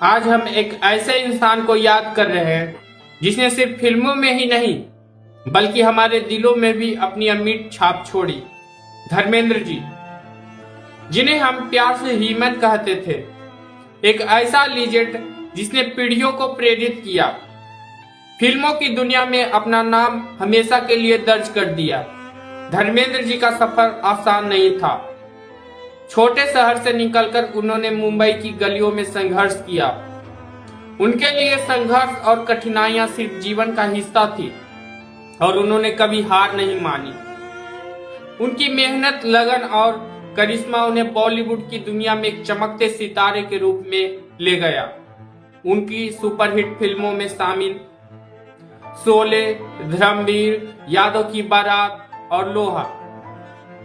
आज हम एक ऐसे इंसान को याद कर रहे हैं जिसने सिर्फ फिल्मों में ही नहीं बल्कि हमारे दिलों में भी अपनी अमिट छाप छोड़ी। धर्मेंद्र जी, जिन्हें हम प्यार से हीमन कहते थे, एक ऐसा लीजेंड जिसने पीढ़ियों को प्रेरित किया, फिल्मों की दुनिया में अपना नाम हमेशा के लिए दर्ज कर दिया। धर्मेंद्र जी का सफर आसान नहीं था। छोटे शहर से निकलकर उन्होंने मुंबई की गलियों में संघर्ष किया। उनके लिए संघर्ष और कठिनाइयां सिर्फ जीवन का हिस्सा थी और उन्होंने कभी हार नहीं मानी। उनकी मेहनत, लगन और करिश्मा उन्हें बॉलीवुड की दुनिया में एक चमकते सितारे के रूप में ले गया। उनकी सुपरहिट फिल्मों में शामिल शोले, धर्मवीर, यादों की बारात और लोहा,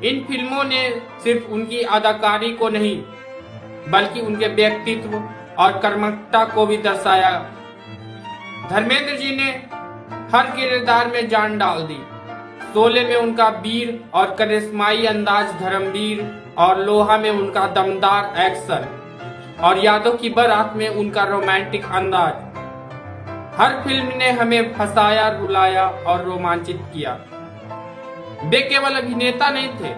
इन फिल्मों ने सिर्फ उनकी अदाकारी को नहीं बल्कि उनके व्यक्तित्व और कर्मठता को भी दर्शाया। धर्मेंद्र जी ने हर किरदार में जान डाल दी। शोले में उनका वीर और करिश्माई अंदाज, धर्मवीर और लोहा में उनका दमदार एक्शन और यादों की बारात में उनका रोमांटिक अंदाज। हर फिल्म ने हमें हंसाया, रुलाया और रोमांचित किया। वे केवल अभिनेता नहीं थे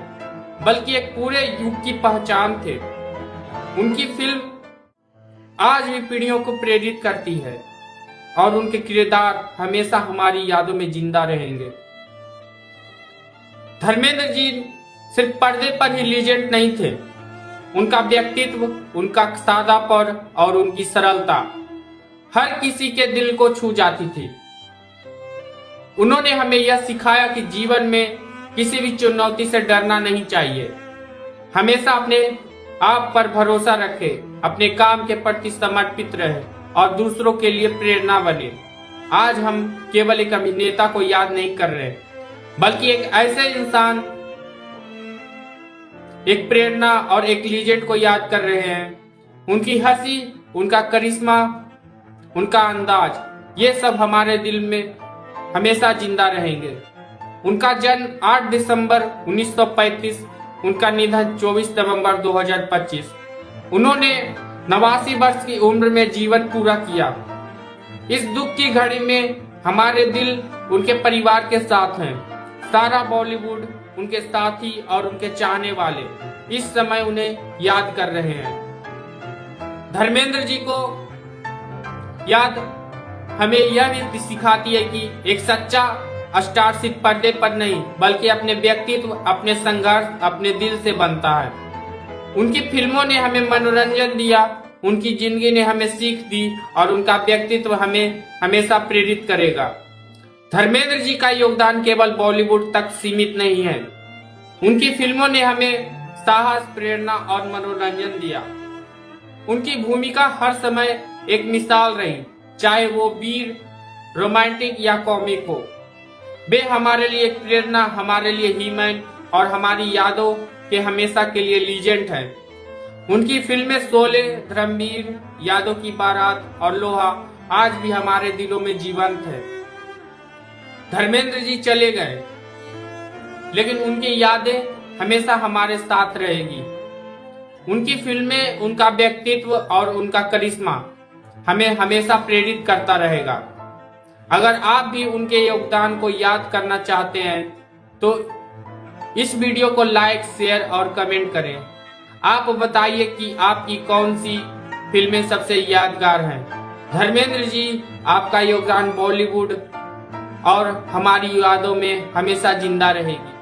बल्कि एक पूरे युग की पहचान थे। उनकी फिल्म आज भी पीढ़ियों को प्रेरित करती है और उनके किरदार हमेशा हमारी यादों में जिंदा रहेंगे। धर्मेंद्र जी सिर्फ पर्दे पर ही लीजेंड नहीं थे। उनका व्यक्तित्व, उनका सादापन और उनकी सरलता हर किसी के दिल को छू जाती थी। उन्होंने हमें यह सिखाया कि जीवन में किसी भी चुनौती से डरना नहीं चाहिए। हमेशा अपने आप पर भरोसा रखें, अपने काम के प्रति समर्पित रहे और दूसरों के लिए प्रेरणा बने। आज हम केवल एक अभिनेता को याद नहीं कर रहे बल्कि एक ऐसे इंसान, एक प्रेरणा और एक लीजेंड को याद कर रहे हैं। उनकी हंसी, उनका करिश्मा, उनका अंदाज, ये सब हमारे दिल में हमेशा जिंदा रहेंगे। उनका जन्म 8 दिसंबर 1935, उनका निधन 24 नवंबर 2025। उन्होंने 89 वर्ष की उम्र में जीवन पूरा किया। इस दुख की घड़ी में हमारे दिल उनके परिवार के साथ हैं। सारा बॉलीवुड, उनके साथी और उनके चाहने वाले इस समय उन्हें याद कर रहे हैं। धर्मेंद्र जी को याद हमें यह भी सिखाती है कि एक सच्चा स्टार सिर्फ पर्दे पर नहीं बल्कि अपने व्यक्तित्व, अपने संघर्ष, अपने दिल से बनता है। उनकी फिल्मों ने हमें मनोरंजन दिया, उनकी जिंदगी ने हमें सीख दी और उनका व्यक्तित्व हमें हमेशा प्रेरित करेगा। धर्मेंद्र जी का योगदान केवल बॉलीवुड तक सीमित नहीं है। उनकी फिल्मों ने हमें साहस, प्रेरणा और मनोरंजन दिया। उनकी भूमिका हर समय एक मिसाल रही, चाहे वो वीर, रोमांटिक या कॉमिक हो। वे हमारे लिए एक प्रेरणा, हमारे लिए हीमन और हमारी यादों के हमेशा के लिए लीजेंड है। उनकी फिल्में शोले, धर्मवीर, यादों की बारात और लोहा आज भी हमारे दिलों में जीवंत है। धर्मेंद्र जी चले गए लेकिन उनकी यादें हमेशा हमारे साथ रहेगी। उनकी फिल्में, उनका व्यक्तित्व और उनका करिश्मा हमें हमेशा प्रेरित करता रहेगा। अगर आप भी उनके योगदान को याद करना चाहते हैं तो इस वीडियो को लाइक, शेयर और कमेंट करें। आप बताइए कि आपकी कौन सी फिल्में सबसे यादगार हैं। धर्मेंद्र जी, आपका योगदान बॉलीवुड और हमारी यादों में हमेशा जिंदा रहेगी।